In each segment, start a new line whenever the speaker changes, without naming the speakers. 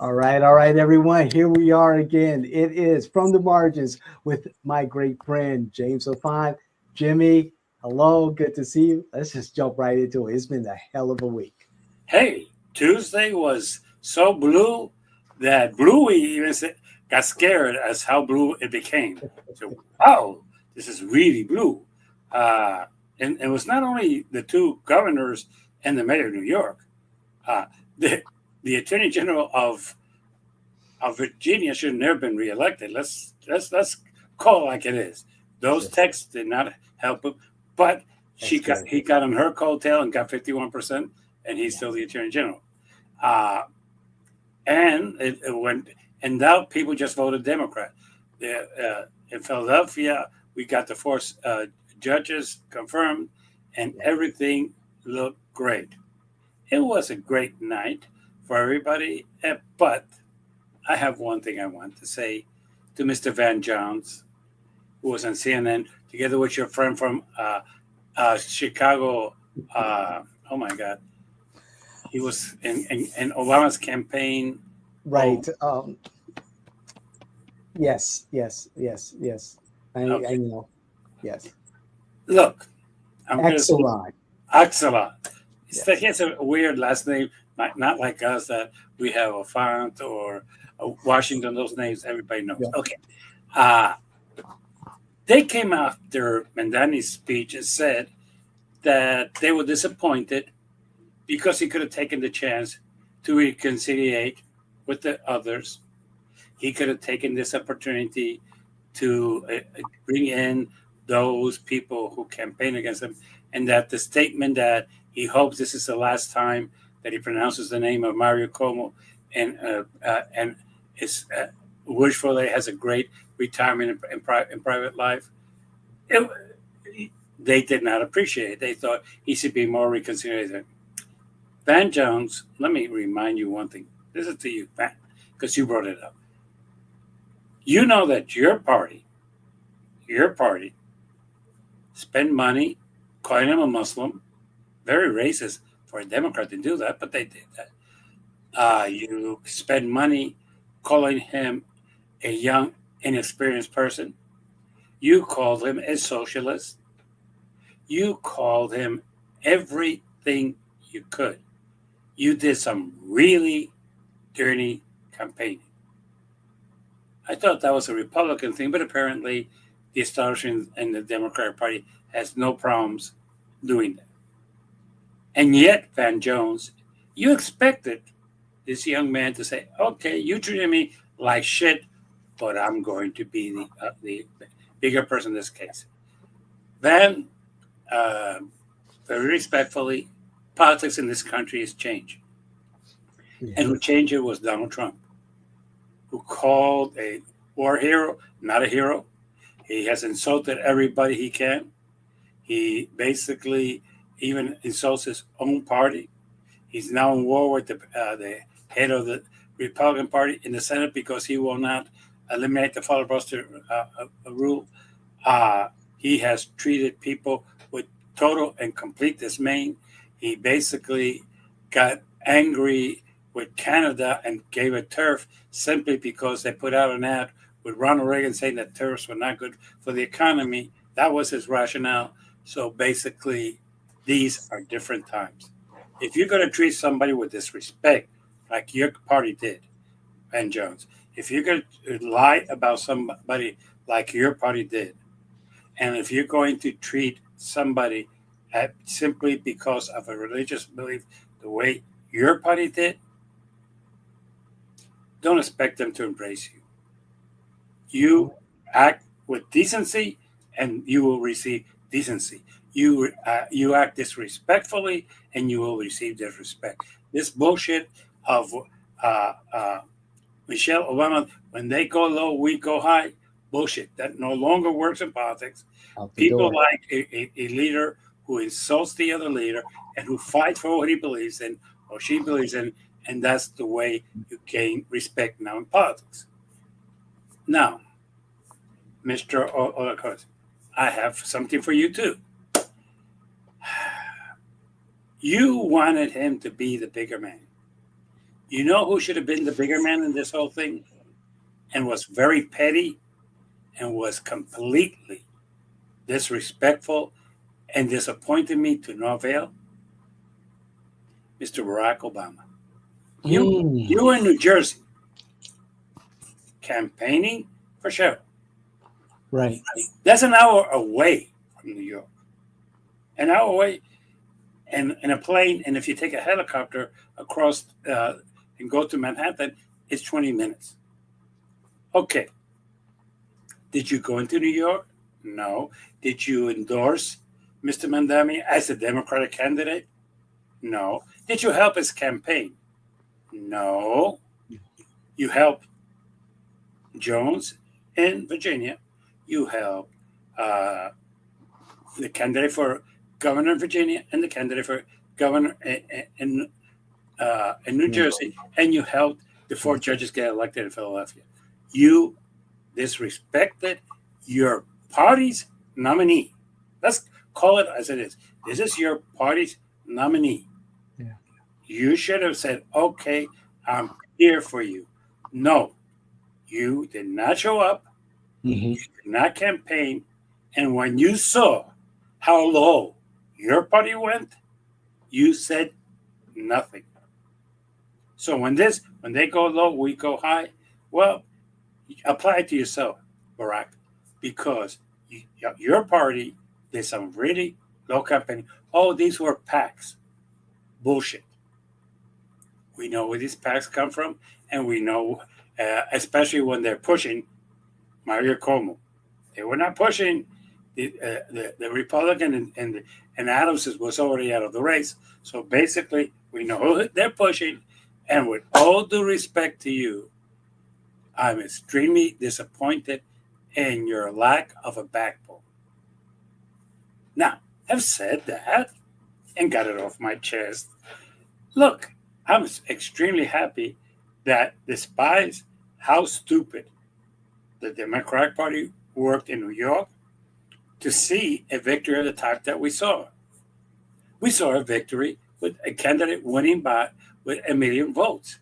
All right, everyone. Here we are again. It is From the Margins with my great friend, James Auffant. Jimmy, hello. Good to see you. Let's just jump right into it. It's been a hell of a week.
Hey, Tuesday was so blue that Bluey even got scared as how blue it became. So, wow, this is really blue. Uh, and it was not only the two governors and the mayor of New York. Uh, the the attorney general of Virginia should have never been reelected. Let's call it like it is. Those
Yes,
texts did not help him, but
that's
she got
good.
he got on her coattail and got 51%, and he's still
Yes,
the attorney general. Uh, and it went, and now people just voted Democrat. In Philadelphia, we got the four judges confirmed, and
yes.
everything looked great. It was a great night for everybody, but I have one thing I want to say to Mr. Van Jones, who was on CNN, together with your friend from Chicago. Oh my God, he was in Obama's campaign. Oh,
Right. Yes, yes, yes, yes. I
okay.
know. Yes.
Look, I'm going to say
Excellent.
Axela. He
Yes.
has a weird last name, not like us that we have a font or a Washington. Those names everybody knows.
Yeah.
Okay. Uh, they came after Mandani's speech and said that they were disappointed because he could have taken the chance to reconciliate with the others. He could have taken this opportunity to bring in those people who campaign against him, and that the statement that he hopes this is the last time that he pronounces the name of Mario Cuomo, and is wishful that he has a great retirement in private life. It, they did not appreciate it. They thought he should be more reconciliated. Van Jones, let me remind you one thing. This is to you, Van, because you brought it up. You know that your party, spend money calling him a Muslim. Very racist for a Democrat to do that, but they did that. You spend money calling him a young, inexperienced person. You called him a socialist. You called him everything you could. You did some really dirty campaigning. I thought that was a Republican thing, but apparently the establishment and the Democratic Party has no problems doing that. And yet, Van Jones, you expected this young man to say, "Okay, you treated me like shit, but I'm going to be the bigger person in this case." Van, uh, very respectfully, politics in this country has changed, and who
Yes.
changed it was Donald Trump, who called a war hero not a hero. He has insulted everybody he can. He basically even insults his own party. He's now in war with the head of the Republican Party in the Senate because he will not eliminate the filibuster rule. He has treated people with total and complete dismay. He basically got angry with Canada and gave a tariff simply because they put out an ad with Ronald Reagan saying that tariffs were not good for the economy. That was his rationale. So basically, these are different times. If you're going to treat somebody with disrespect, like your party did, Ben Jones, if you're going to lie about somebody like your party did, and if you're going to treat somebody simply because of a religious belief the way your party did, don't expect them to embrace you. You act with decency, and you will receive decency. You act disrespectfully, and you will receive disrespect. This bullshit of uh, uh, Michelle Obama, when they go low, we go high. Bullshit that no longer works in politics.
Out the
People
door.
like a leader who insults the other leader and who fights for what he believes in or she believes in, and that's the way you gain respect now in politics. Now, Mr. Olakos, I have something for you too. You wanted him to be the bigger man. You know who should have been the bigger man in this whole thing and was very petty and was completely disrespectful and disappointed me to no avail? Mr. Barack Obama. You were in New Jersey campaigning for sheriff.
Right.
That's an hour away from New York. An hour away and in a plane. And if you take a helicopter across and go to Manhattan, it's 20 minutes. Okay. Did you go into New York? No. Did you endorse Mr. Mamdani as a Democratic candidate? No. Did you help his campaign? No. You helped Jones in Virginia. You helped the candidate for governor in Virginia and the candidate for governor in New Jersey, and you helped the 4 judges get elected in Philadelphia. You disrespected your party's nominee. Let's call it as it is. This is your party's nominee.
Yeah.
You should have said, okay, I'm here for you. No, you did not show up. You did not campaign. And when you saw how low your party went, you said nothing. So when they go low, we go high. Well, apply it to yourself, Barack, because your party did some really low campaigning. Oh, these were PACs. Bullshit. We know where these PACs come from, and we know, especially when they're pushing Mario Cuomo. They were not pushing the Republican, and Adams was already out of the race. So basically, we know who they're pushing. And with all due respect to you, I'm extremely disappointed in your lack of a backbone. Now, I've said that and got it off my chest. Look, I'm extremely happy that despite how stupid the Democratic Party worked in New York, to see a victory of the type that we saw. We saw a victory with a candidate winning by with 1 million votes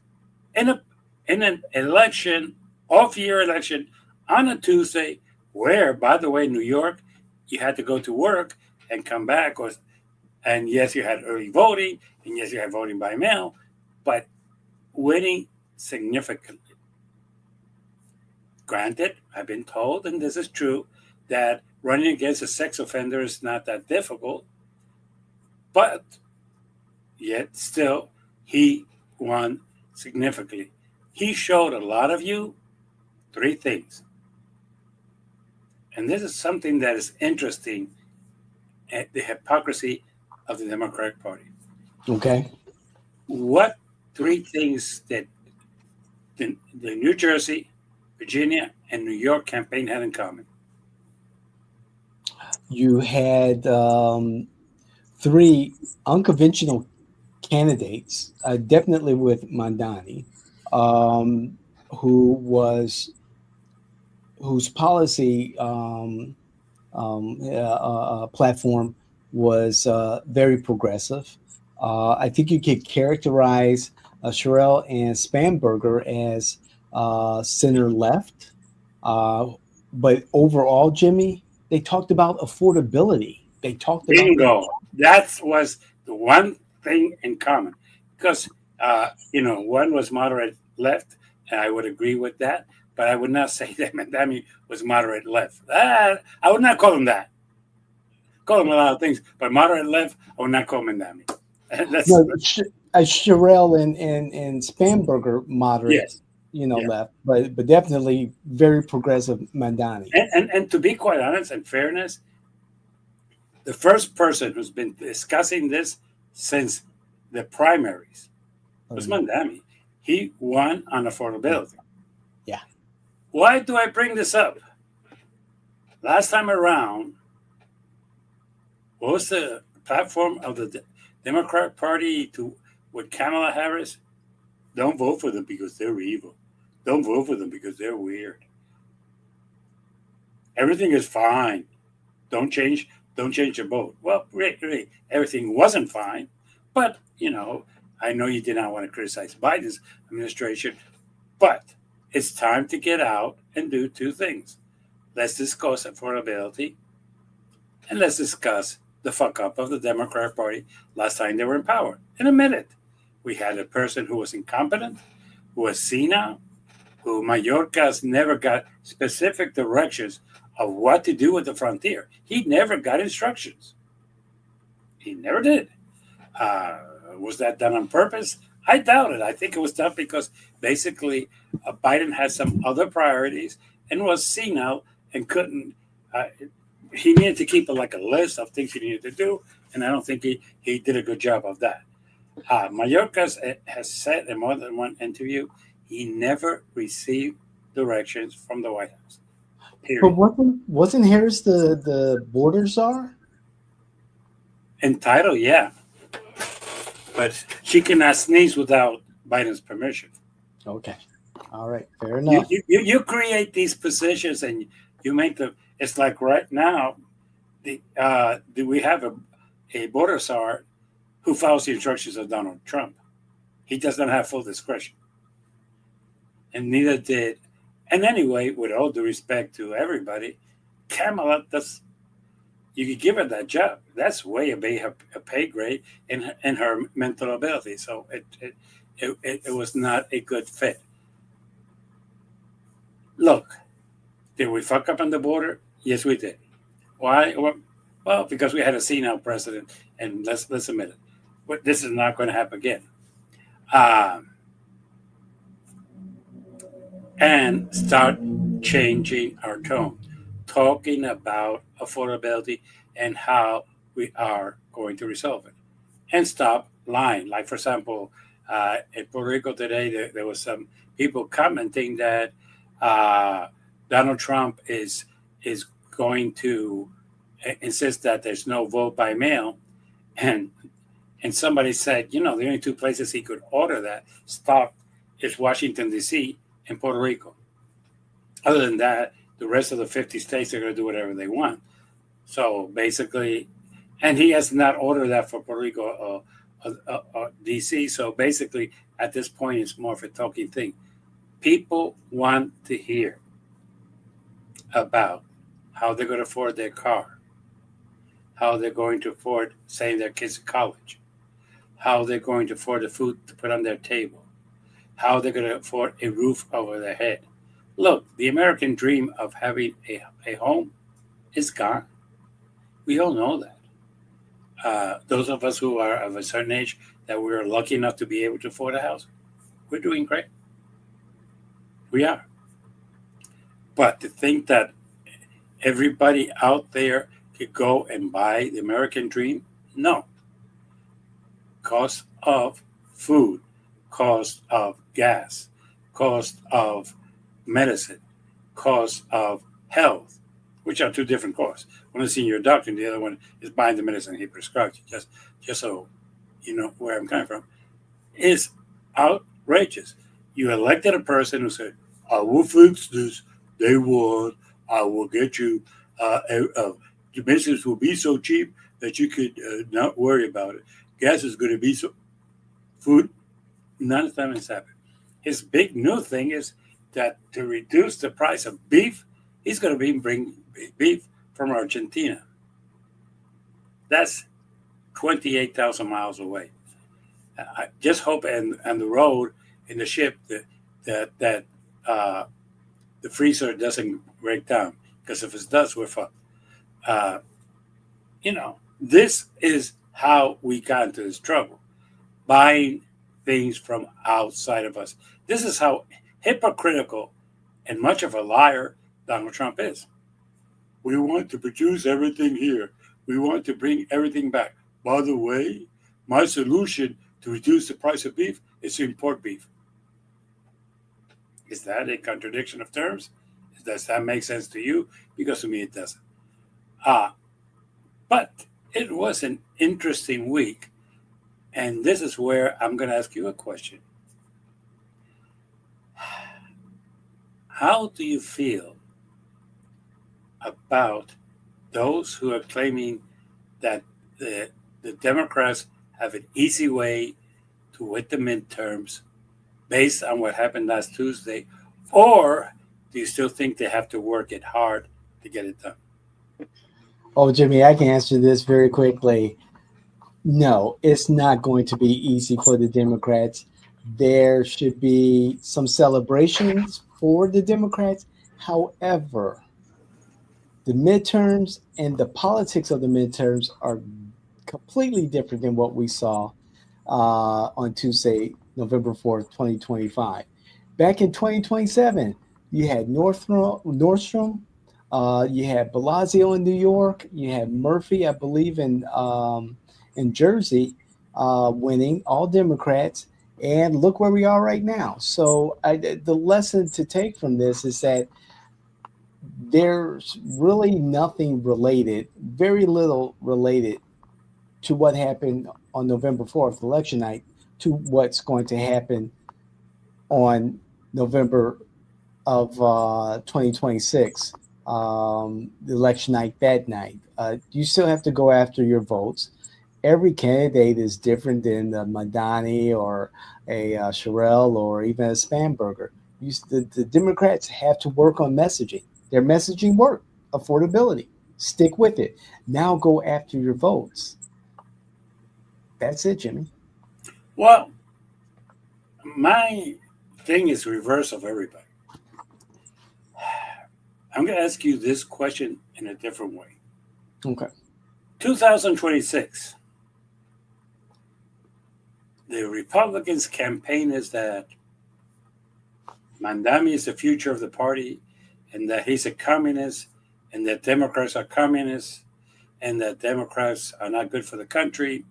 in an election, off-year election on a Tuesday, where, by the way, New York, you had to go to work and come back, and yes, you had early voting, and yes, you had voting by mail, but winning significantly. Granted, I've been told, and this is true, that running against a sex offender is not that difficult, but yet still, he won significantly. He showed a lot of you 3 things. And this is something that is interesting, at the hypocrisy of the Democratic Party.
Okay.
What 3 things that the New Jersey, Virginia, and New York campaign had in common?
You had 3 unconventional candidates, definitely with Mamdani, whose policy platform was very progressive. I think you could characterize Sherrill and Spanberger as center left, but overall, Jimmy, they talked about affordability. They talked about
bingo. That was the one thing in common, because one was moderate left, and I would agree with that. But I would not say that Mamdani was moderate left. I would not call him that. Call him a lot of things, but moderate left, I would not call Mamdani.
Sherrill and Spanberger moderate,
yes,
left, but definitely very progressive Mamdani.
And to be quite honest and fairness, the first person who's been discussing this since the primaries was Mamdani. He won on affordability.
Yeah.
Why do I bring this up? Last time around, what was the platform of the Democratic Party with Kamala Harris? Don't vote for them because they're evil. Don't vote for them because they're weird. Everything is fine. Don't change your vote. Well, really, everything wasn't fine, but I know you did not want to criticize Biden's administration, but it's time to get out and do two things. Let's discuss affordability, and let's discuss the fuck up of the Democrat Party last time they were in power. In a minute, we had a person who was incompetent, who was senile, who Mayorkas never got specific directions of what to do with the frontier. He never got instructions. He never did. Was that done on purpose? I doubt it. I think it was done because basically Biden had some other priorities and was senile and couldn't. He needed to keep like a list of things he needed to do, and I don't think he did a good job of that. Mayorkas has said in more than one interview he never received directions from the White House. Period.
But wasn't Harris the border czar?
Entitled, yeah. But she cannot sneeze without Biden's permission.
Okay. All right. Fair enough.
You create these positions and you make them. It's like right now, we have a border czar who follows the instructions of Donald Trump. He does not have full discretion. And neither did. And anyway, with all due respect to everybody, Kamala does. You could give her that job. That's way above a pay grade and her mental ability. So it was not a good fit. Look, did we fuck up on the border? Yes, we did. Why? Well, because we had a senile president, and let's admit it. But this is not going to happen again. And start changing our tone, talking about affordability and how we are going to resolve it, and stop lying. Like, for example, in Puerto Rico today, there was some people commenting that Donald Trump is going to insist that there's no vote by mail, and somebody said, the only two places he could order that stop is Washington, D.C. and Puerto Rico. Other than that, the rest of the 50 states are going to do whatever they want. So basically, and he has not ordered that for Puerto Rico or D.C. So basically, at this point, it's more of a talking thing. People want to hear about how they're going to afford their car, how they're going to afford sending their kids to college, how they're going to afford the food to put on their table, how they're going to afford a roof over their head. Look, the American dream of having a home is gone. We all know that. Those of us who are of a certain age that we're lucky enough to be able to afford a house, we're doing great. We are. But to think that everybody out there could go and buy the American dream, no. Cost of food, cost of gas, cost of medicine, cost of health, which are two different costs. One is seeing your doctor, and the other one is buying the medicine he prescribed you. Just so you know where I'm coming from, is outrageous. You elected a person who said, "I will fix this day one. I will get you. Your medicines will be so cheap that you could not worry about it. Gas is going to be so. Food, none of them has happened." His big new thing is that to reduce the price of beef, he's going to bring beef from Argentina. That's 28,000 miles away. I just hope on the road, in the ship, that the freezer doesn't break down, because if it does, we're fucked. This is how we got into this trouble, buying things from outside of us. This is how hypocritical and much of a liar Donald Trump is. We want to produce everything here. We want to bring everything back. By the way, my solution to reduce the price of beef is to import beef. Is that a contradiction of terms? Does that make sense to you? Because to me, it doesn't. But it was an interesting week. And this is where I'm going to ask you a question. How do you feel about those who are claiming that the Democrats have an easy way to win the midterms based on what happened last Tuesday? Or do you still think they have to work it hard to get it done?
Oh, Jimmy, I can answer this very quickly. No, it's not going to be easy for the Democrats. There should be some celebrations for the Democrats. However, the midterms and the politics of the midterms are completely different than what we saw on Tuesday, November 4th, 2025. Back in 2027, you had Nordstrom, you had Blasio in New York, you had Murphy, I believe, in Jersey, winning, all Democrats. And look where we are right now. So the lesson to take from this is that there's really nothing related, very little related to what happened on November 4th, election night, to what's going to happen on November of 2026, the election night, that night. You still have to go after your votes. Every candidate is different than a Mamdani or a Sherrill or even a Spamberger. The Democrats have to work on messaging. Their messaging work, affordability. Stick with it. Now go after your votes. That's it, Jimmy.
Well, my thing is reverse of everybody. I'm going to ask you this question in a different way.
Okay.
2026. The Republicans' campaign is that Mamdani is the future of the party, and that he's a communist, and that Democrats are communists, and that Democrats are not good for the country.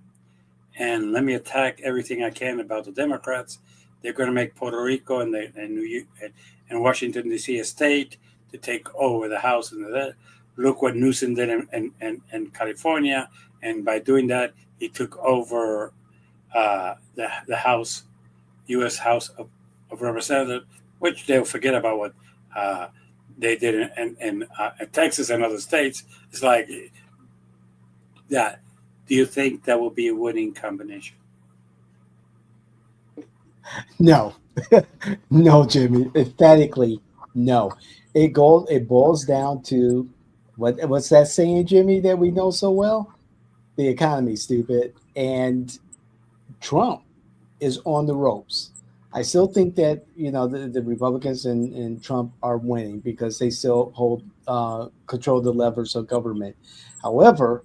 And let me attack everything I can about the Democrats. They're going to make Puerto Rico and Washington, D.C. a state to take over the House and that. Look what Newsom did in California, and by doing that, he took over the House, U.S. House of Representatives, which they'll forget about what they did in Texas and other states. It's like that. Do you think that will be a winning combination?
No, no, Jimmy. Emphatically, no. It boils down to what's that saying, Jimmy, that we know so well? The economy's stupid, and Trump is on the ropes. I still think that the Republicans and Trump are winning because they still hold control the levers of government. However,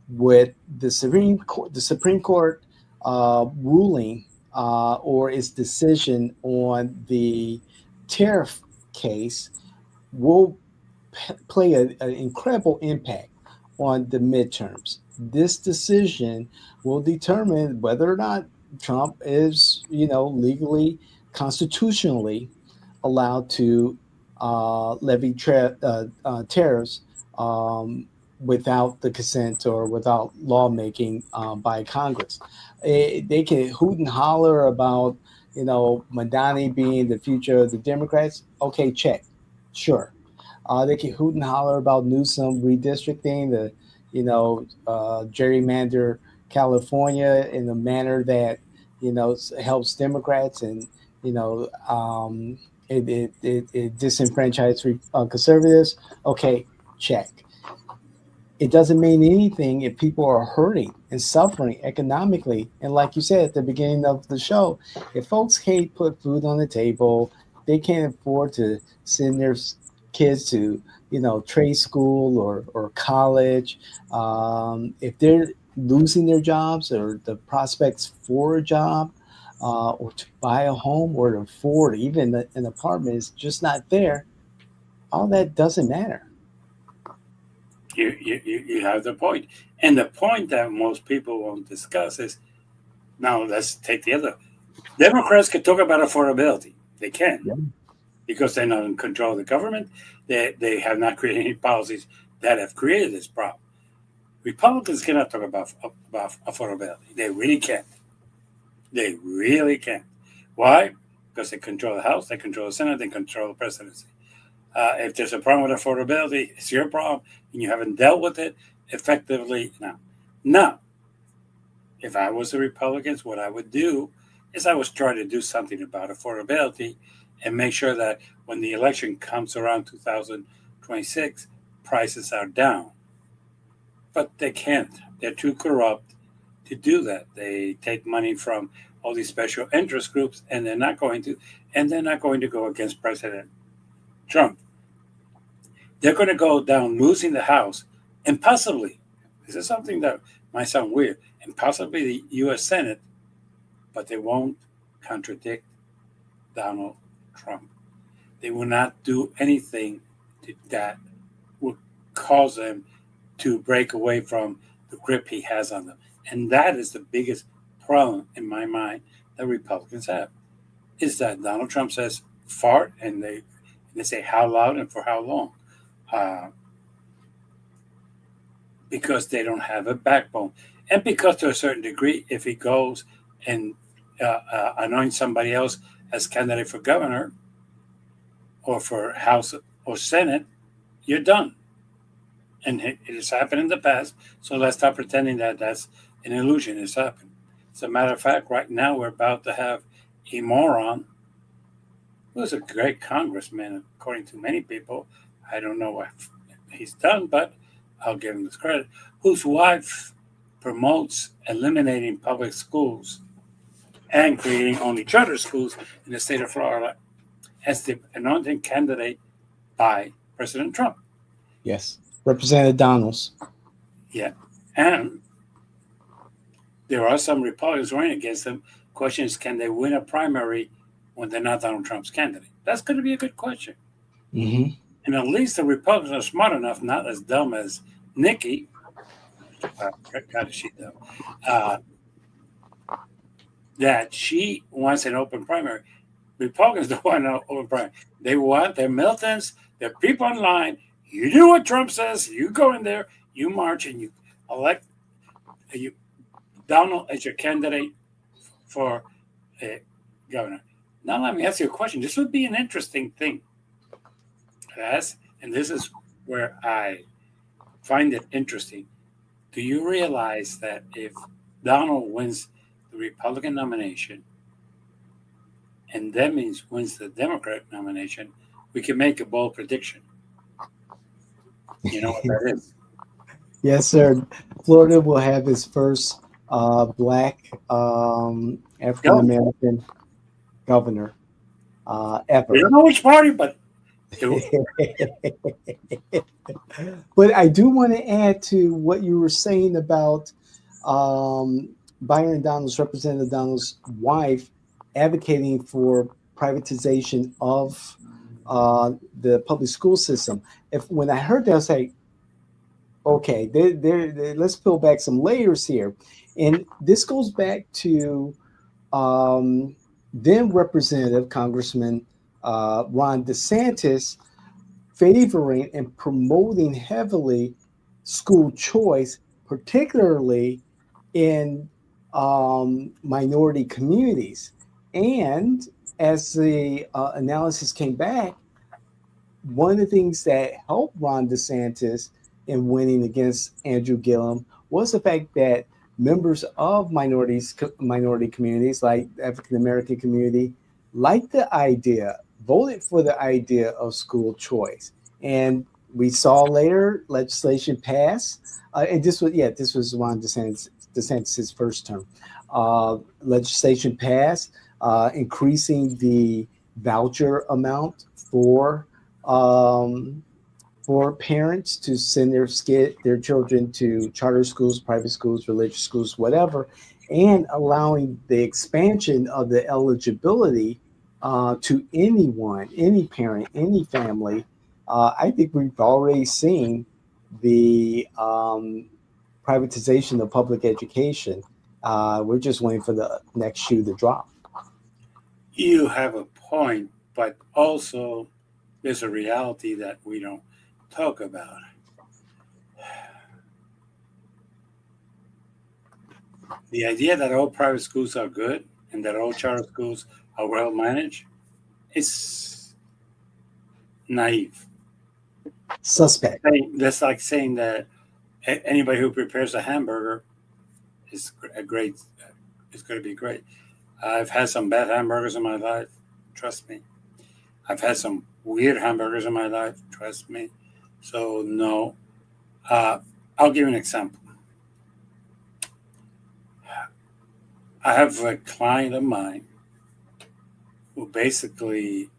with the Supreme Court ruling or its decision on the tariff case will play an incredible impact on the midterms. This decision will determine whether or not Trump is, legally, constitutionally allowed to levy tariffs without the consent or without lawmaking by Congress. They can hoot and holler about, Mamdani being the future of the Democrats. Okay, check. Sure. They can hoot and holler about Newsom redistricting, the, gerrymander California in a manner that, helps Democrats and, it disenfranchises conservatives. Okay, check. It doesn't mean anything if people are hurting and suffering economically. And like you said at the beginning of the show, if folks can't put food on the table, they can't afford to send their kids to, trade school or college. If they're losing their jobs or the prospects for a job or to buy a home or to afford even an apartment is just not there, all that doesn't matter.
You have the point. And the point that most people won't discuss is, now let's take the other. Democrats can talk about affordability. They can. Yeah. Because they're not in control of the government. They have not created any policies that have created this problem. Republicans cannot talk about affordability. They really can't. They really can't. Why? Because they control the House, they control the Senate, they control the presidency. If there's a problem with affordability, it's your problem, and you haven't dealt with it effectively now. Now, if I was the Republicans, what I would do is I was trying to do something about affordability and make sure that when the election comes around 2026, prices are down. But they can't. They're too corrupt to do that. They take money from all these special interest groups, and they're not going to go against President Trump. They're going to go down losing the House and possibly, this is something that might sound weird, and possibly the U.S. Senate, but they won't contradict Donald Trump. They will not do anything that would cause them to break away from the grip he has on them. And that is the biggest problem in my mind that Republicans have, is that Donald Trump says fart, and they say how loud and for how long. Because they don't have a backbone. And because to a certain degree, if he goes and anoints somebody else as candidate for governor or for House or Senate, you're done. And it has happened in the past, so let's stop pretending that that's an illusion. It's happened. As a matter of fact, right now we're about to have a moron who's a great congressman, according to many people. I don't know what he's done, but I'll give him this credit, whose wife promotes eliminating public schools and creating only charter schools in the state of Florida as the anointed candidate by President Trump.
Yes. Representative Donalds.
Yeah. And there are some Republicans running against them. Question is, can they win a primary when they're not Donald Trump's candidate? That's going to be a good question.
Mm-hmm.
And at least the Republicans are smart enough, not as dumb as Nikki. God, is she dumb? That she wants an open primary. Republicans don't want an open primary. They want their militants, their people in line. You do what Trump says. You go in there, you march, and you elect Donald as your candidate for governor. Now let me ask you a question. This would be an interesting thing. Yes, and this is where I find it interesting. Do you realize that if Donald wins the Republican nomination and that means wins the Democrat nomination, we can make a bold prediction? You know what that is?
Yes, sir. Florida will have its first black African American governor ever.
We don't know which party, but
but I do want to add to what you were saying about Byron Donalds, Representative Donalds' wife, advocating for privatization of the public school system. When I heard that, I was like, okay, let's peel back some layers here. And this goes back to then Representative Congressman Ron DeSantis favoring and promoting heavily school choice, particularly in minority communities. And as the analysis came back, one of the things that helped Ron DeSantis in winning against Andrew Gillum was the fact that members of minority communities, like the African American community, liked the idea, voted for the idea of school choice. And we saw later legislation pass, and this was Ron DeSantis' first term. Legislation passed, increasing the voucher amount for parents to send their children to charter schools, private schools, religious schools, whatever, and allowing the expansion of the eligibility to anyone, any parent, any family. I think we've already seen the privatization of public education. We're just waiting for the next shoe to drop.
You have a point, but also there's a reality that we don't talk about. The idea that all private schools are good and that all charter schools are well managed is naive.
Suspect.
That's like saying that anybody who prepares a hamburger is going to be great. I've had some bad hamburgers in my life. Trust me. I've had some weird hamburgers in my life. Trust me. So, no. I'll give you an example. I have a client of mine who basically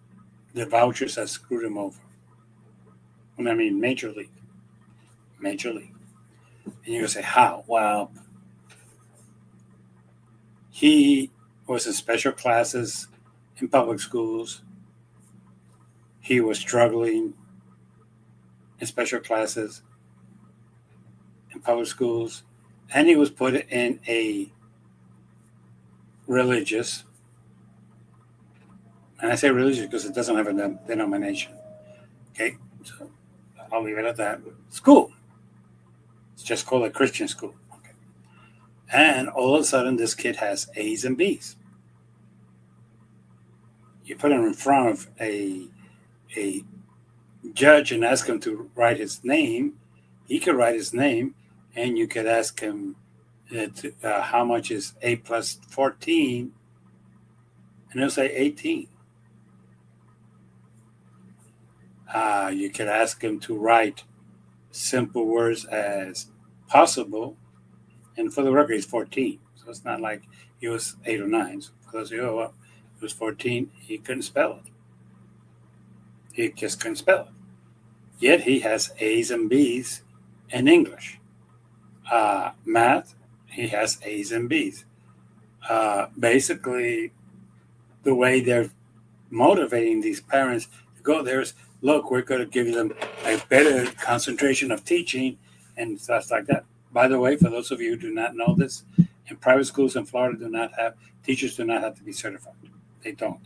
the vouchers have screwed him over. And I mean, major league. Major league. And you're going to say, how? Well, he was in special classes in public schools. He was struggling in special classes in public schools. And he was put in a religious, and I say religious because it doesn't have a denomination. Okay, so I'll leave it at that. School. It's just called a Christian school. Okay. And all of a sudden, this kid has A's and B's. You put him in front of a judge and ask him to write his name. He could write his name, and you could ask him how much is A plus 14, and he'll say 18. You could ask him to write simple words as possible, and for the record, he's 14, so it's not like he was 8 or 9. So because he was 14, he couldn't spell it. He just couldn't spell it. Yet he has A's and B's in English. Math, he has A's and B's. Basically, the way they're motivating these parents to go there is, look, we're going to give them a better concentration of teaching and stuff like that. By the way, for those of you who do not know this, in private schools in Florida, teachers do not have to be certified. They don't.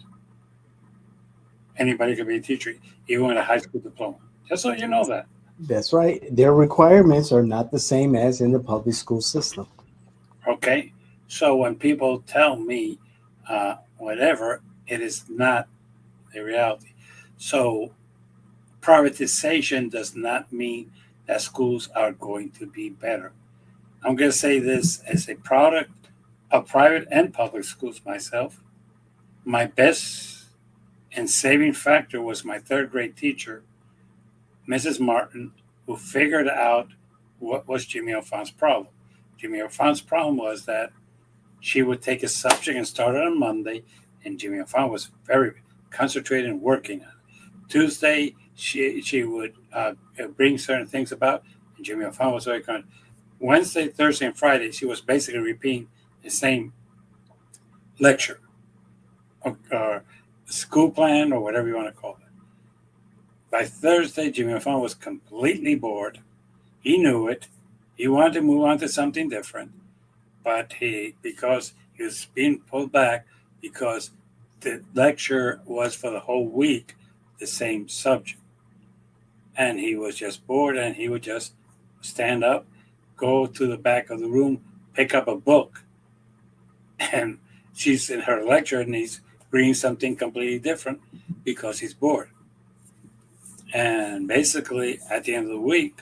Anybody can be a teacher, even with a high school diploma. Just so you know that.
That's right. Their requirements are not the same as in the public school system.
Okay. So when people tell me whatever, it is not the reality. So privatization does not mean that schools are going to be better. I'm going to say this as a product of private and public schools myself. My best and saving factor was my third grade teacher, Mrs. Martin, who figured out what was Jimmy Auffant's problem. Jimmy Auffant's problem was that she would take a subject and start it on Monday, and Jimmy Auffant was very concentrated and working on it. Tuesday, she would bring certain things about, and Jimmy Auffant was very concentrated. Wednesday, Thursday, and Friday, she was basically repeating the same lecture or school plan or whatever you want to call it. By Thursday, Jimmy Auffant was completely bored. He knew it. He wanted to move on to something different, but because he was being pulled back because the lecture was for the whole week the same subject. And he was just bored, and he would just stand up, go to the back of the room, pick up a book, and she's in her lecture, and he's reading something completely different because he's bored. And basically, at the end of the week,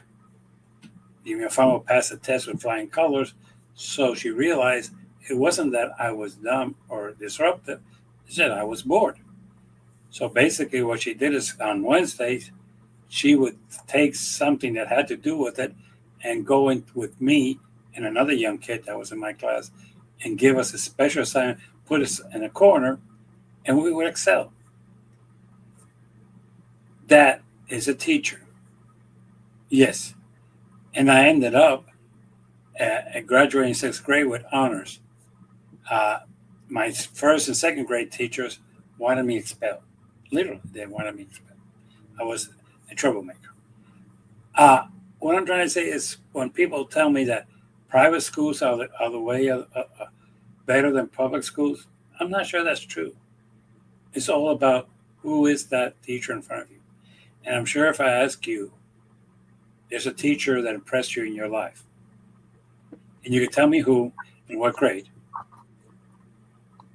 Jimmy Auffant will pass the test with flying colors. So she realized it wasn't that I was dumb or disruptive, it's that I was bored. So basically, what she did is on Wednesdays, she would take something that had to do with it and go in with me and another young kid that was in my class and give us a special assignment, put us in a corner, and we would excel. That is a teacher. Yes. And I ended up graduating 6th grade with honors. My first and second grade teachers wanted me expelled. Literally, they wanted me expelled. I was a troublemaker. What I'm trying to say is when people tell me that private schools are the way better than public schools, I'm not sure that's true. It's all about who is that teacher in front of you. And I'm sure if I ask you, there's a teacher that impressed you in your life. And you can tell me who and what grade.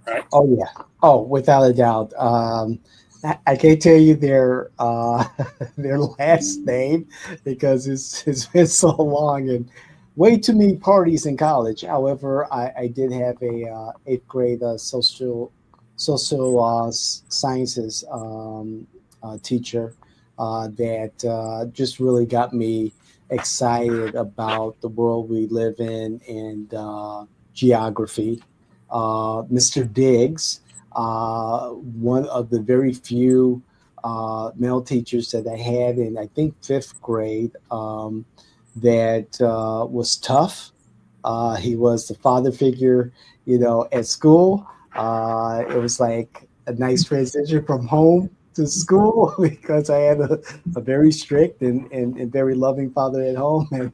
Right?
Oh, yeah. Oh, without a doubt. I can't tell you their their last name because it's been so long. And way too many parties in college. However, I did have a eighth grade social sciences teacher that just really got me excited about the world we live in and geography. Mr. Diggs, one of the very few male teachers that I had in, I think, fifth grade, that was tough. He was the father figure, at school. It was like a nice transition from home to school because I had a very strict and very loving father at home, and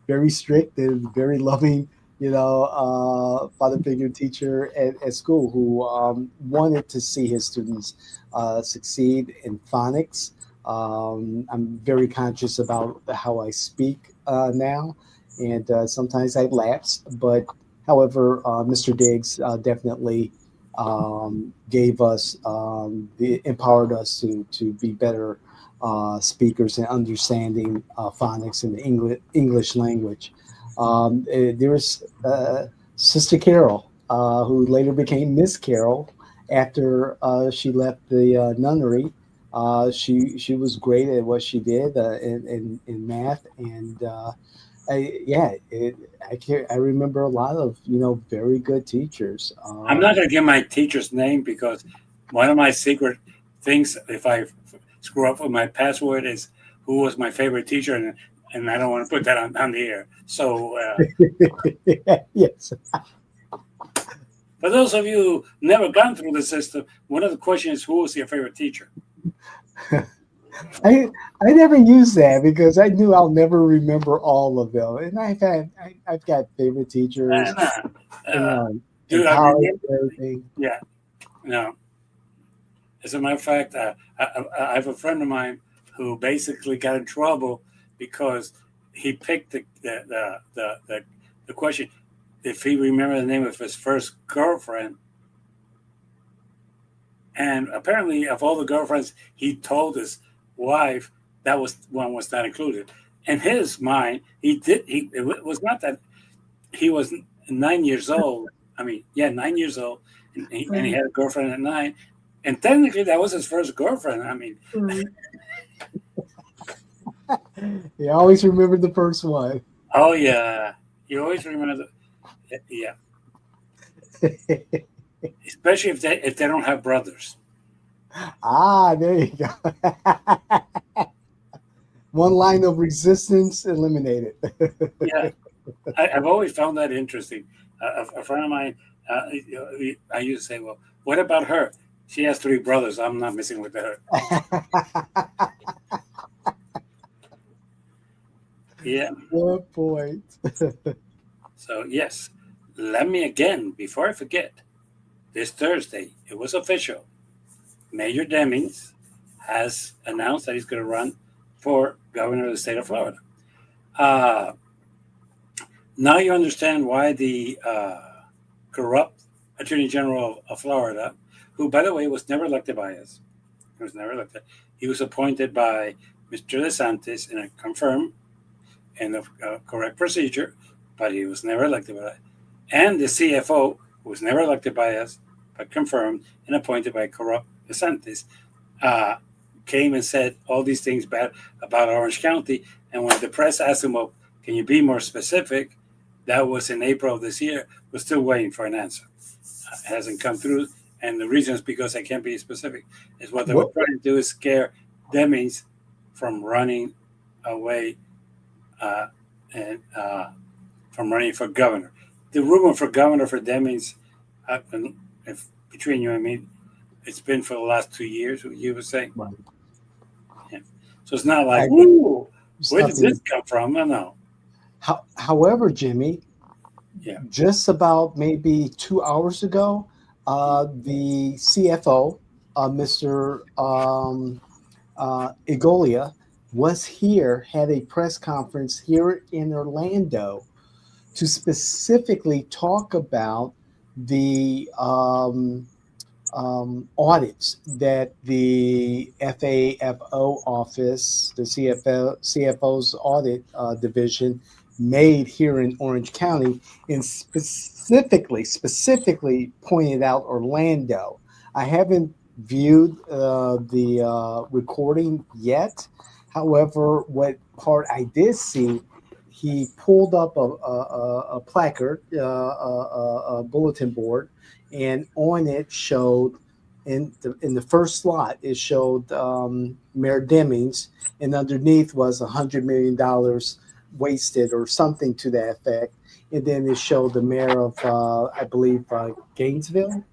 very strict and very loving, father figure teacher at school who wanted to see his students succeed in phonics. I'm very conscious about how I speak now, and sometimes I lapse. But however, Mr. Diggs definitely gave us empowered us to be better speakers and understanding phonics and the English language. There was Sister Carol, who later became Miss Carol after she left the nunnery. She was great at what she did in math, and I remember a lot of very good teachers.
I'm not going to give my teacher's name because one of my secret things, if I screw up with my password, is who was my favorite teacher, and I don't want to put that on the air. So,
Yes.
for those of you who never gone through the system, one of the questions is who was your favorite teacher?
I never used that because I knew I'll never remember all of them, and I've got favorite teachers, in
Dude, I
college
remember.
and everything.
Yeah, no. As a matter of fact, I have a friend of mine who basically got in trouble because he picked the question if he remembered the name of his first girlfriend, and apparently of all the girlfriends he told his wife, that was one was not included. In his mind, it was not that he was 9 years old. I mean, yeah, 9 years old, and he had a girlfriend at 9. And technically, that was his first girlfriend. I mean,
Yeah, I always remember the first one.
oh yeah, you always remember yeah, especially if they don't have brothers.
There you go. One line of resistance eliminated.
Yeah, I've always found that interesting. A friend of mine, I used to say, "Well, what about her? She has 3 brothers. I'm not messing with her." Yeah.
Good point.
So yes, let me again before I forget. This Thursday, it was official. Mayor Demings has announced that he's going to run for governor of the state of Florida. Uh, Now you understand why the corrupt Attorney General of Florida, who, by the way, was never elected by us, he was never elected. He was appointed by Mr. DeSantis and confirmed in the correct procedure, but he was never elected by us. And the CFO, who was never elected by us, but confirmed and appointed by corrupt DeSantis, came and said all these things bad about Orange County. And when the press asked him, well, can you be more specific? That was in April of this year. We're still waiting for an answer. It hasn't come through. And the reason is because I can't be specific. Is what they were trying to do is scare Demings from running away and from running for governor. The rumor for governor for Demings, if between you and me, it's been for the last 2 years. You would say,
Right.
yeah. So it's not like, ooh, where did
Something.
this come from? No.
However, Jimmy,
Yeah.
just about maybe 2 hours ago, the CFO, Mr. Egolia, was here, had a press conference here in Orlando to specifically talk about the audits that the FAFO office, the CFO's audit division, made here in Orange County, and specifically pointed out Orlando. I haven't viewed the recording yet. However, what part I did see, he pulled up a placard, a bulletin board, and on it showed in the first slot it showed Mayor Demings, and underneath was $100 million wasted or something to that effect. And then it showed the mayor of, I believe, Gainesville.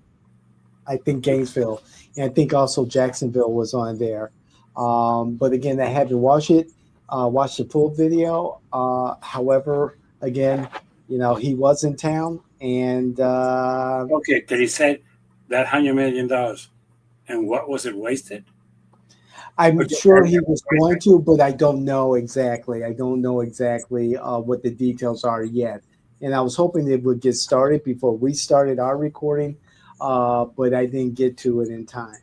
I think Gainesville, and I think also Jacksonville was on there. But again, I haven't watched the full video. However, again, he was in town, and
Okay, did he say that $100 million and what was it wasted?
I'm sure he was going to, but I don't know exactly. I don't know exactly what the details are yet. And I was hoping it would get started before we started our recording, but I didn't get to it in time.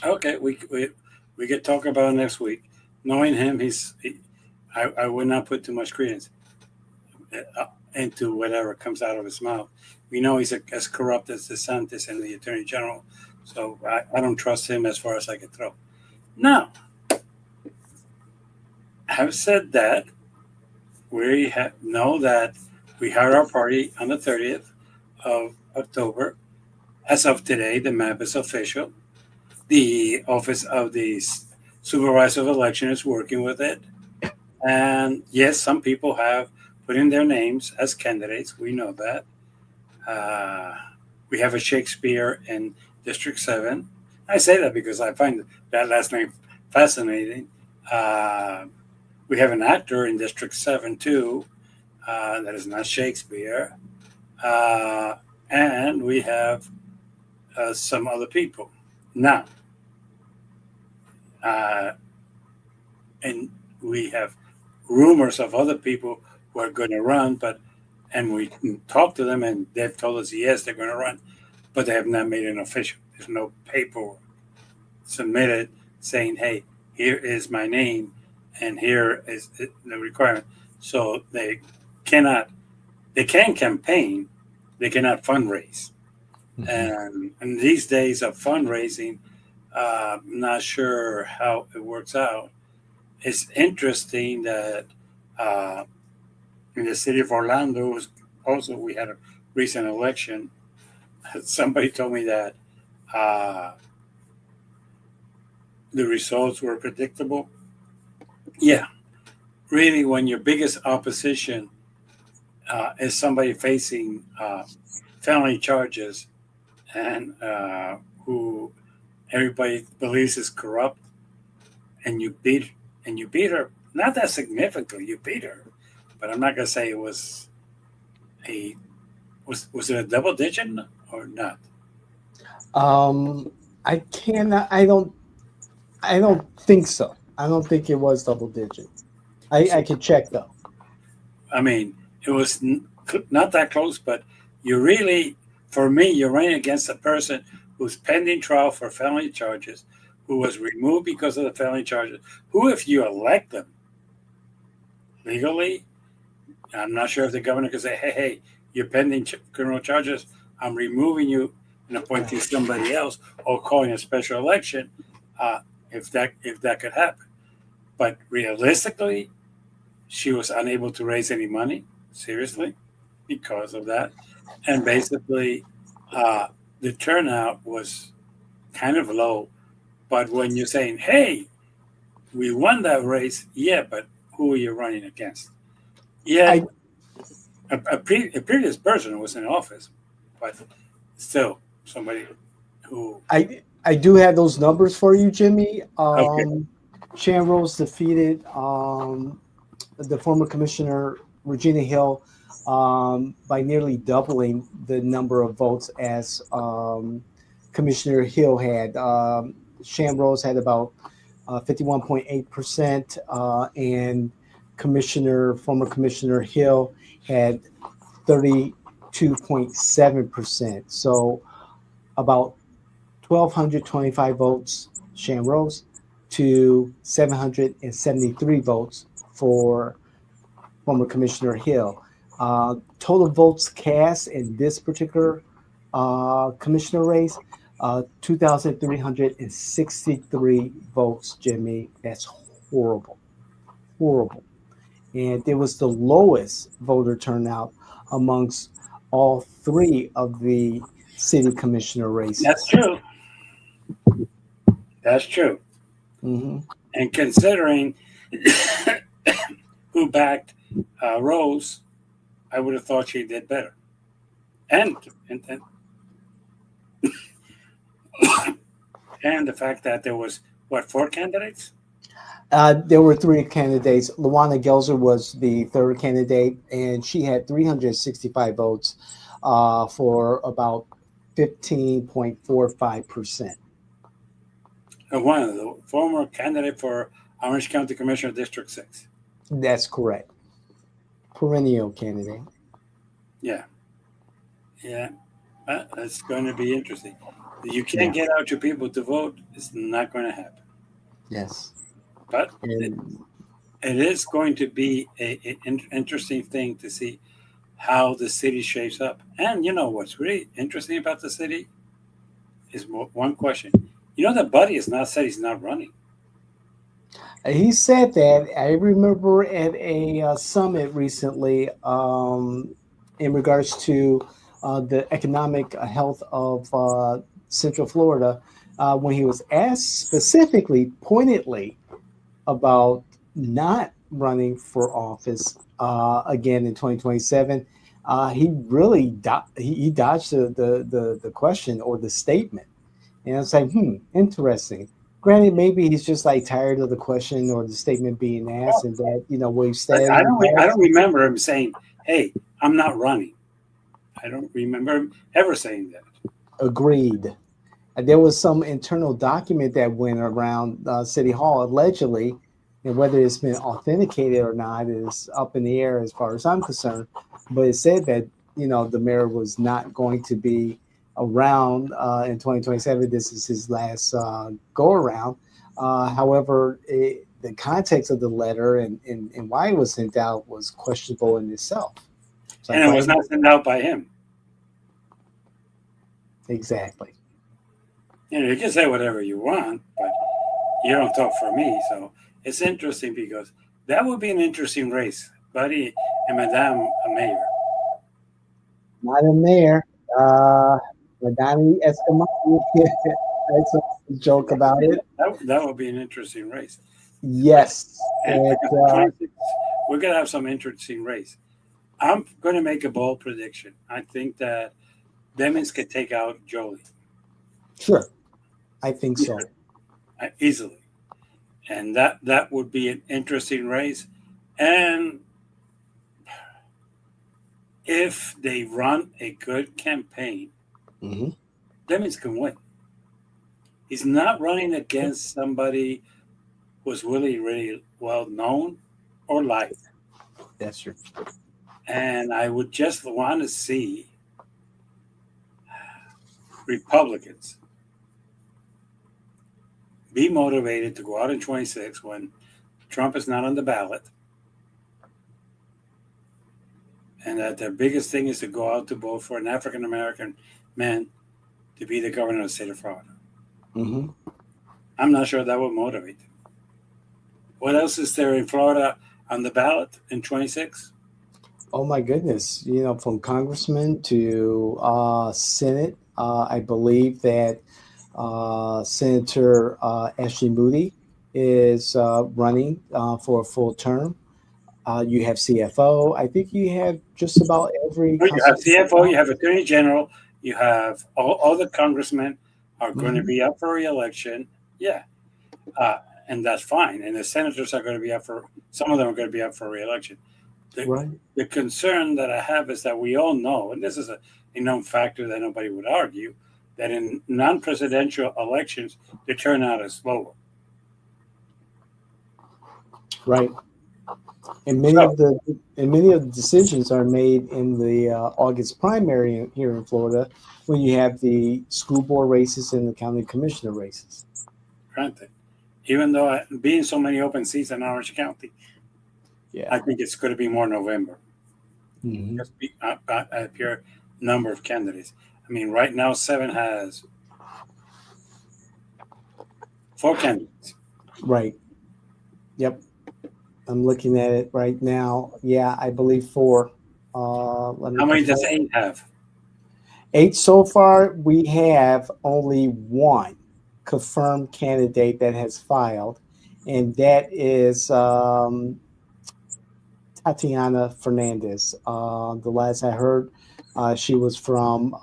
Okay, we could talk about it next week. Knowing him, I would not put too much credence into whatever comes out of his mouth. We know he's as corrupt as DeSantis and the Attorney General, so I don't trust him as far as I can throw. Now, having said that, we know that we had our party on the 30th of October. As of today, the map is official. The Office of the Supervisor of Election is working with it. And yes, some people have put in their names as candidates. We know that. We have a Shakespeare in District 7. I say that because I find that last name fascinating. We have an actor in District 7 too. That is not Shakespeare. And we have some other people. Now, and we have rumors of other people who are going to run, and we talked to them and they've told us, yes, they're going to run, but they have not made it official. There's no paperwork submitted saying, hey, here is my name and here is the requirement. So they can campaign, they cannot fundraise. Mm-hmm. And these days of fundraising, I'm not sure how it works out. It's interesting that in the city of Orlando, also we had a recent election. Somebody told me that the results were predictable. Yeah, really, when your biggest opposition is somebody facing felony charges and who everybody believes is corrupt, and you beat her, not that significantly, you beat her, but I'm not gonna say it was was it a double digit or not?
I cannot. I don't think so. I don't think it was double digit. I can check though.
I mean, it was not that close, but for me, you're running against a person who's pending trial for felony charges, who was removed because of the felony charges, who, if you elect them legally, I'm not sure if the governor could say, hey, you're pending criminal charges, I'm removing you and appointing somebody else, or calling a special election, if that could happen. But realistically, she was unable to raise any money, seriously, because of that. And basically, the turnout was kind of low. But when you're saying, hey, we won that race, yeah, but who are you running against? Yeah, a previous person was in office, but still somebody who...
I do have those numbers for you, Jimmy.
Okay.
Shamrose defeated the former commissioner, Regina Hill, by nearly doubling the number of votes as Commissioner Hill had. Shamrose had about 51.8%, and former Commissioner Hill had 32.7%. So about 1,225 votes Shamrose to 773 votes for former Commissioner Hill. Total votes cast in this particular commissioner race, 2,363 votes, Jimmy. That's horrible, horrible. And it was the lowest voter turnout amongst all three of the city commissioner races.
That's true. That's true.
Mm-hmm.
And considering who backed Rose, I would have thought she did better. And and the fact that there was, what, 4 candidates?
There were 3 candidates. Luana Gelzer was the third candidate, and she had 365 votes for about 15.45%.
One of the former candidate for Orange County Commissioner District 6.
That's correct. Perennial candidate.
Yeah. Yeah. That's going to be interesting. You can't get out your people to vote. It's not going to happen.
Yes.
But it is going to be an interesting thing to see how the city shapes up. And you know what's really interesting about the city is one question. You know that Buddy has not said he's not running.
He said that. I remember at a summit recently in regards to the economic health of Central Florida, when he was asked specifically, pointedly, about not running for office again in 2027, he really he dodged the question or the statement. And it's like, interesting. Granted, maybe he's just like tired of the question or the statement being asked, and that what he said.
I don't remember him saying, "Hey, I'm not running." I don't remember him ever saying that.
Agreed. There was some internal document that went around City Hall allegedly, and whether it's been authenticated or not is up in the air as far as I'm concerned. But it said that the mayor was not going to be around in 2027. This is his last go around. However, the context of the letter and why it was sent out was questionable in itself.
And it was not sent out by him.
Exactly.
You can say whatever you want, but you don't talk for me. So it's interesting because that would be an interesting race, Buddy and Madame Mayor.
Not a mayor. Mamdani Escamilla. That's a joke about it.
That would be an interesting race.
Yes.
And we're going to have some interesting race. I'm going to make a bold prediction. I think that Demings could take out Jolie.
Sure. I think so.
Easily. And that would be an interesting race. And if they run a good campaign, Demings can win. He's not running against somebody who's really well known or liked.
That's true.
And I would just want to see Republicans be motivated to go out in 26 when Trump is not on the ballot, and that their biggest thing is to go out to vote for an African American man to be the governor of the state of Florida. I'm not sure that would motivate them. What else is there in Florida on the ballot in 26?
Oh my goodness! From congressman to Senate, I believe that Senator Ashley Moody is running for a full term. You have CFO. I think you have just about every.
You have CFO. You have Attorney General. You have all the congressmen are going to be up for re-election. Yeah, and that's fine. And the senators are going to be up for. Some of them are going to be up for re-election. The concern that I have is that we all know, and this is a known factor that nobody would argue, that in non-presidential elections, the turnout is lower.
Right. And many of the decisions are made in the August primary here in Florida, when you have the school board races and the county commissioner races.
Granted, even though being so many open seats in Orange County,
Yeah.
I think it's going to be more November.
Mhm.
Just a pure number of candidates. I mean, right now, 7 has 4 candidates.
Right. Yep. I'm looking at it right now. Yeah, I believe 4. Let me
How many does
confirm.
8 have?
8 so far. We have only one confirmed candidate that has filed, and that is Tatiana Fernandez. The last I heard, she was from.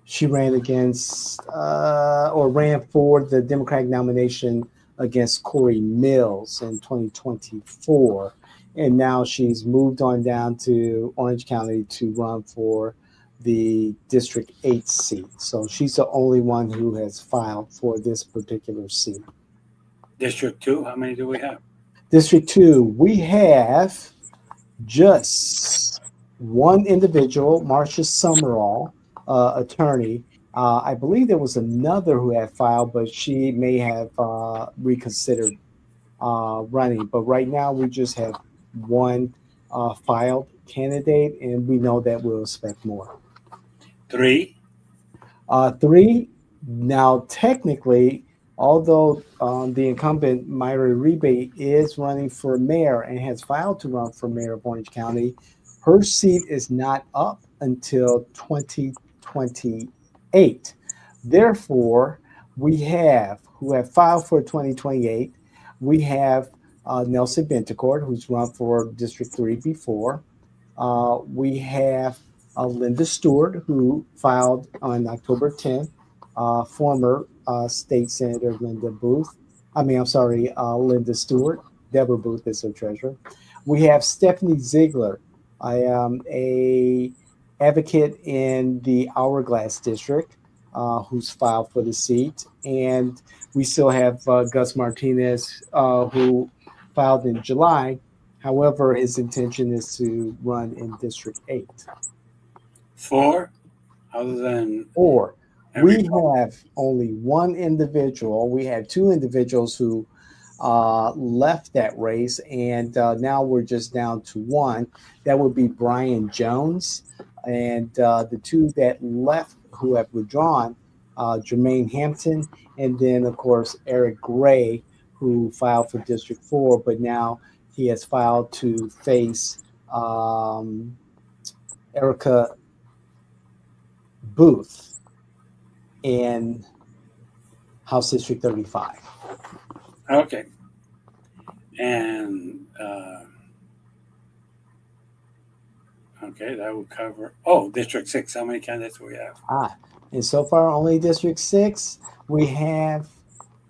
She ran against or ran for the Democratic nomination against Corey Mills in 2024, and now she's moved on down to Orange County to run for the District 8 seat. So she's the only one who has filed for this particular seat.
District 2, how many do we have?
District 2, we have just one individual, Marcia Summerall, attorney. I believe there was another who had filed, but she may have reconsidered running. But right now, we just have one filed candidate, and we know that we'll expect more.
3.
3, now technically, although the incumbent Myra Rebate is running for mayor and has filed to run for mayor of Orange County, her seat is not up until 2028. Therefore, we have who have filed for 2028. We have Nelson Bentecourt, who's run for District 3 before. We have Linda Stewart, who filed on October 10th, former State Senator Linda Booth. Linda Stewart. Deborah Booth is her treasurer. We have Stephanie Ziegler, a advocate in the Hourglass District, who's filed for the seat. And we still have Gus Martinez, who filed in July. However, his intention is to run in District 8.
4, other than
Or we
everybody.
have only one individual. We had 2 individuals who left that race, and now we're just down to one. That would be Brian Jones. And the 2 that left who have withdrawn, Jermaine Hampton, and then, of course, Eric Gray, who filed for District 4, but now he has filed to face Erica Booth in House District 35.
Okay. And, okay, that will cover. Oh, District 6, how many candidates do we have?
And so far, only District 6, we have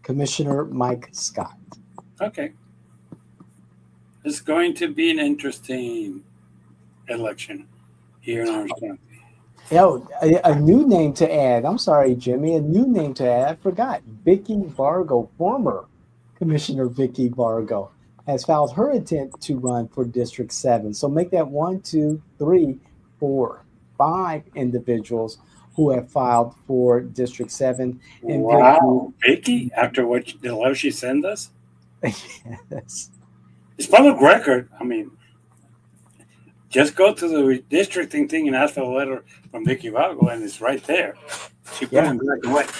Commissioner Mike Scott.
Okay. It's going to be an interesting election here in Orange County.
Yo, a new name to add. I'm sorry, Jimmy. A new name to add. I forgot. Vicky Vargo, former Commissioner Vicky Vargo, has filed her intent to run for District 7. So make that 1, 2, 3, 4, 5 individuals who have filed for District 7. And
Wow. Vicky, after the letter she sent us?
Yes.
It's public record. I mean, just go to the redistricting thing and ask for a letter from Vicky Vargo, and it's right there. She put it in black and white.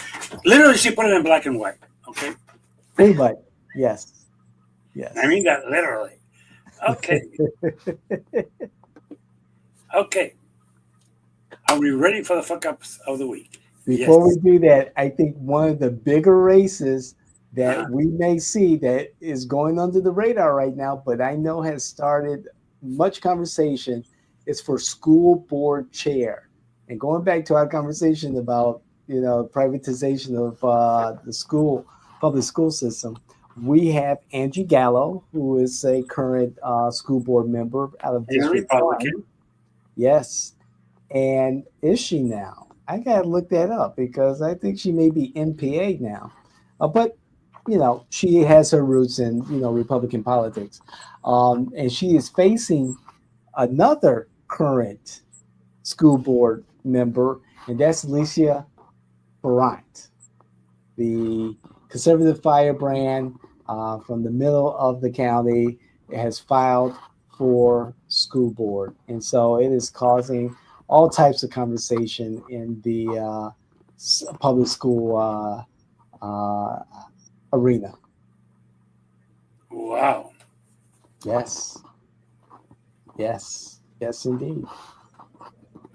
Literally, she put it in black and white. Okay.
Pretty much. Yes. Yes.
I mean that literally. Okay. Okay. Are we ready for the fuck ups of the week?
Before we do that, I think one of the bigger races that we may see that is going under the radar right now, but I know has started much conversation, is for school board chair. And going back to our conversation about, privatization of the public school system, we have Angie Gallo, who is a current school board member out of District 1. Yes. And is she now? I got to look that up because I think she may be NPA now. But, she has her roots in, Republican politics. And she is facing another current school board member, and that's Alicia Bryant, the conservative firebrand from the middle of the county has filed for school board, and so it is causing all types of conversation in the public school arena.
Wow.
Yes, yes, indeed.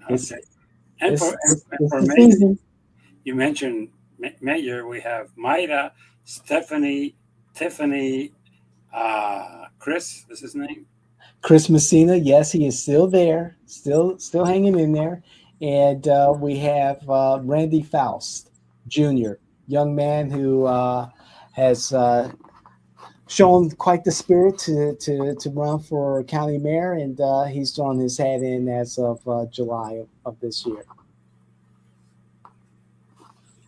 It's
Okay. And
it's
for
the
mayor,
season.
you mentioned mayor. We have Mayra, Stephanie, Tiffany, Chris is his name.
Chris Messina, yes, he is still there, still hanging in there, and we have Randy Faust Jr., young man who has shown quite the spirit to run for county mayor, and he's thrown his hat in as of July of this year.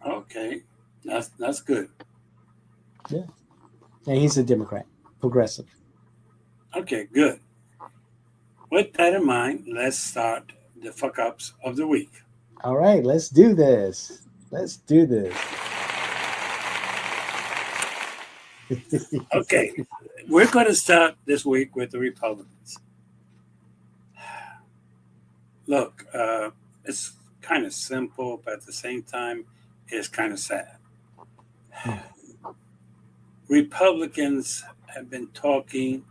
Okay, that's good.
Yeah, and he's a Democrat, progressive.
Okay, good. With that in mind, let's start the fuck ups of the week.
All right, let's do this. Let's do this.
Okay, we're going to start this week with the Republicans. Look, it's kind of simple, but at the same time, it's kind of sad. Republicans have been talking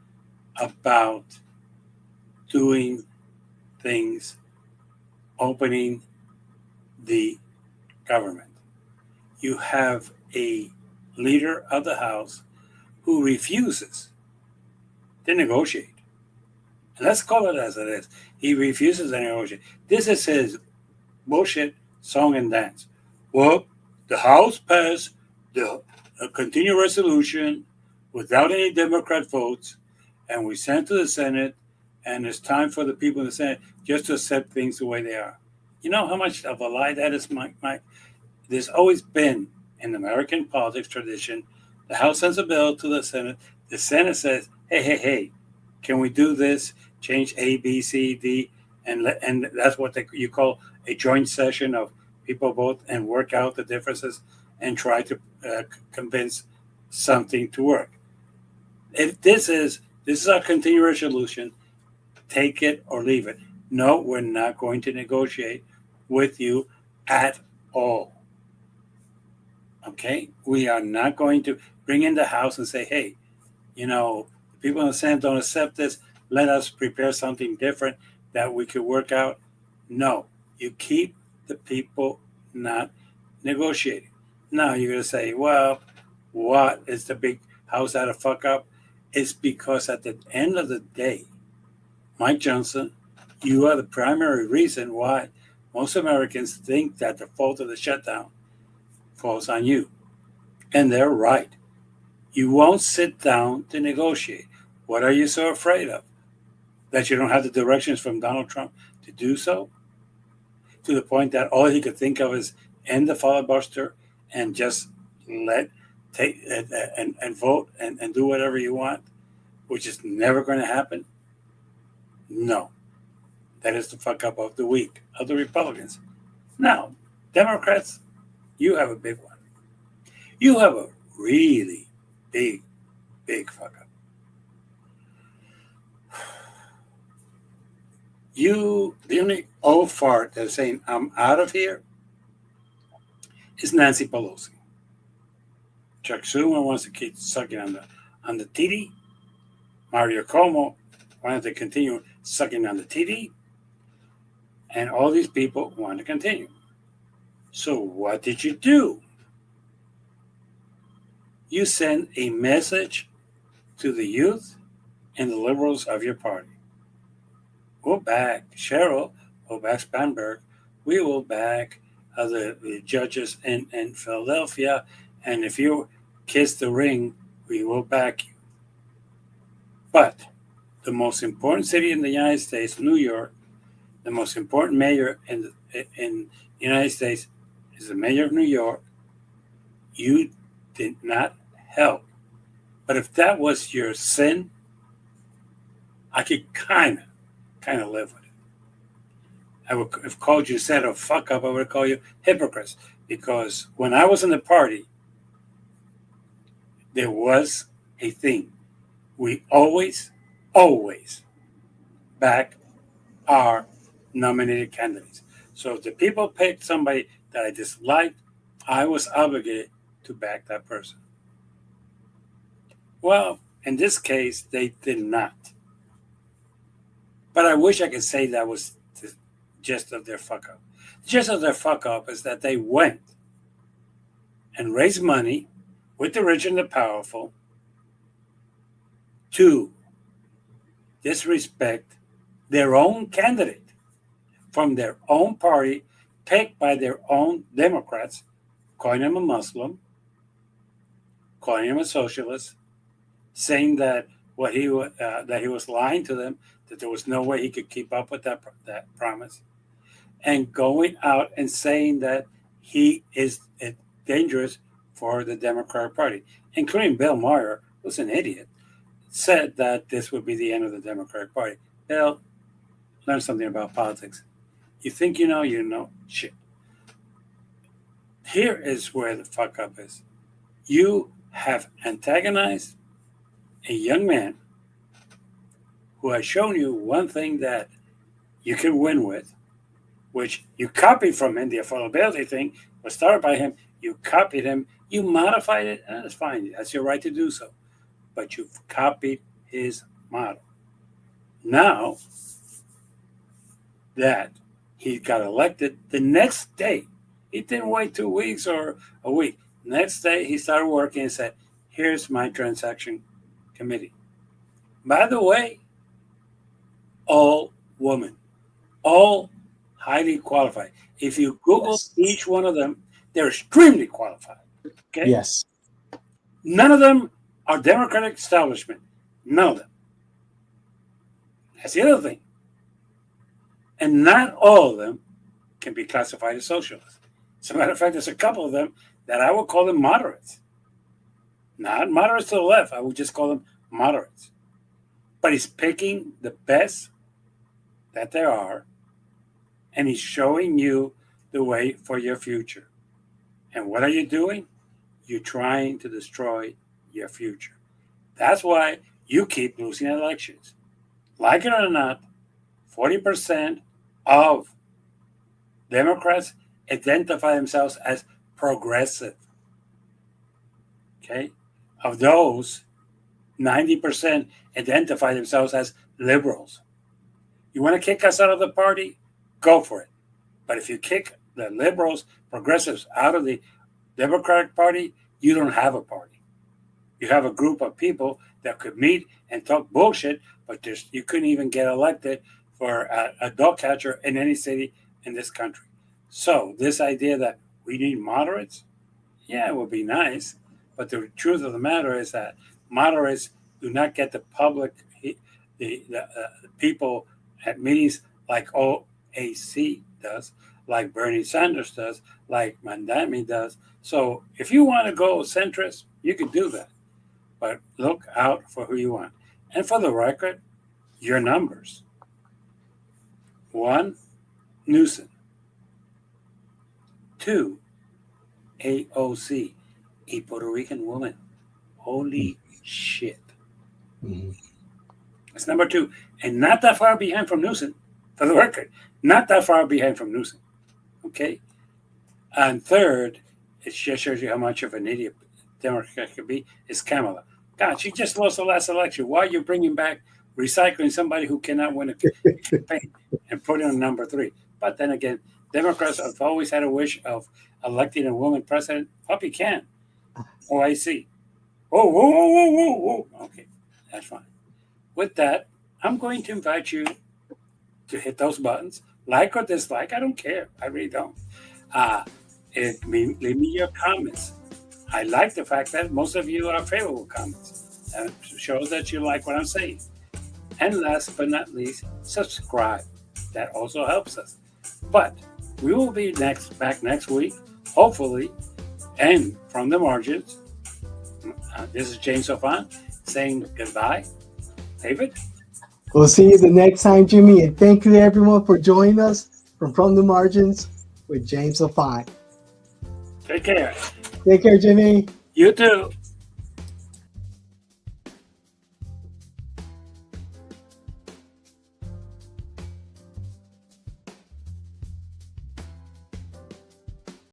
about doing things, opening the government. You have a leader of the House who refuses to negotiate. And let's call it as it is. He refuses to negotiate. This is his bullshit song and dance. Well, the House passed the continuing resolution without any Democrat votes, and we sent to the Senate, and it's time for the people in the Senate just to accept things the way they are. You know how much of a lie that is, Mike? There's always been in American politics tradition, the House sends a bill to the Senate says, hey, can we do this? Change A, B, C, D, and that's what you call a joint session of people vote and work out the differences and try to convince something to work. If this is our continuing resolution, take it or leave it. No, we're not going to negotiate with you at all. Okay? We are not going to bring in the House and say, hey, people in the Senate don't accept this. Let us prepare something different that we could work out. No, you keep the people not negotiating. Now you're going to say, well, what is the big House out of fuck up? It's because at the end of the day, Mike Johnson, you are the primary reason why most Americans think that the fault of the shutdown falls on you. And they're right. You won't sit down to negotiate. What are you so afraid of? That you don't have the directions from Donald Trump to do so? To the point that all he could think of is end the filibuster and just take and vote and do whatever you want, which is never going to happen? No. That is the fuck up of the week of the Republicans. Now, Democrats, you have a big one. You have a really big fuck up. The only old fart that's saying I'm out of here is Nancy Pelosi. Chuck Schumer wants to keep sucking on the TD. Mario Cuomo wanted to continue sucking on the TD. And all these people want to continue. So what did you do? You send a message to the youth and the liberals of your party. We'll back Cheryl, we'll back Spanberg, we will back the judges in Philadelphia, and if you kiss the ring, we will back you. But the most important city in the United States, New York, the most important mayor in the United States is the mayor of New York. You did not help. But if that was your sin, I could kind of live with it. I would have called you, instead of fuck up, I would call you hypocrites. Because when I was in the party, there was a thing. We always always back our nominated candidates. So if the people picked somebody that I disliked, I was obligated to back that person. Well, in this case, they did not. But I wish I could say that was the gist of their fuck up. The gist of their fuck up is that they went and raised money with the rich and the powerful to disrespect their own candidate from their own party, picked by their own Democrats, calling him a Muslim, calling him a socialist, saying that that he was lying to them, that there was no way he could keep up with that promise, and going out and saying that he is dangerous for the Democratic Party, including Bill Maher, who's an idiot, said that this would be the end of the Democratic Party. Bill, learn something about politics. You think you know shit. Here is where the fuck up is. You have antagonized a young man who has shown you one thing that you can win with, which you copied from him. The affordability thing was started by him. You copied him. You modified it, and that's fine. That's your right to do so. But you've copied his model. Now that he got elected, the next day, he didn't wait 2 weeks or a week. Next day, he started working and said, here's my transaction committee. By the way, all women, all highly qualified. If you Google each one of them, they're extremely qualified. Okay?
Yes.
None of them are Democratic establishment. None of them. That's the other thing. And not all of them can be classified as socialists. As a matter of fact, there's a couple of them that I would call them moderates. Not moderates to the left. I would just call them moderates. But he's picking the best that there are, and he's showing you the way for your future. And what are you doing? You're trying to destroy your future. That's why you keep losing elections. Like it or not, 40% of Democrats identify themselves as progressive. Okay? Of those, 90% identify themselves as liberals. You want to kick us out of the party? Go for it. But if you kick the liberals, progressives out of the Democratic Party, you don't have a party. You have a group of people that could meet and talk bullshit, but you couldn't even get elected for a dog catcher in any city in this country. So this idea that we need moderates, yeah, it would be nice. But the truth of the matter is that moderates do not get the public, the people at meetings like OAC does, like Bernie Sanders does, like Mamdani does. So if you want to go centrist, you can do that. But look out for who you want. And for the record, your numbers. 1, Newsom. 2, AOC, a Puerto Rican woman. Holy shit.
Mm-hmm.
That's number 2. And not that far behind from Newsom, for the record. Not that far behind from Newsom. Okay? And third, it just shows you how much of an idiot Democrat could be, is Kamala. God, she just lost the last election. Why are you bringing back recycling somebody who cannot win a campaign and put in number 3? But then again, Democrats have always had a wish of electing a woman president. Hope you can. Oh, I see. Whoa, whoa, whoa, whoa, whoa, whoa. Okay, that's fine. With that, I'm going to invite you to hit those buttons, like or dislike. I don't care. I really don't. Leave me your comments. I like the fact that most of you are favorable comments. That shows that you like what I'm saying. And last but not least, subscribe. That also helps us. But we will be back next week, hopefully, and from the margins. This is James Auffant saying goodbye. David?
We'll see you the next time, Jimmy. And thank you to everyone for joining us from the Margins with James Auffant.
Take care.
Take care, Jimmy.
You too.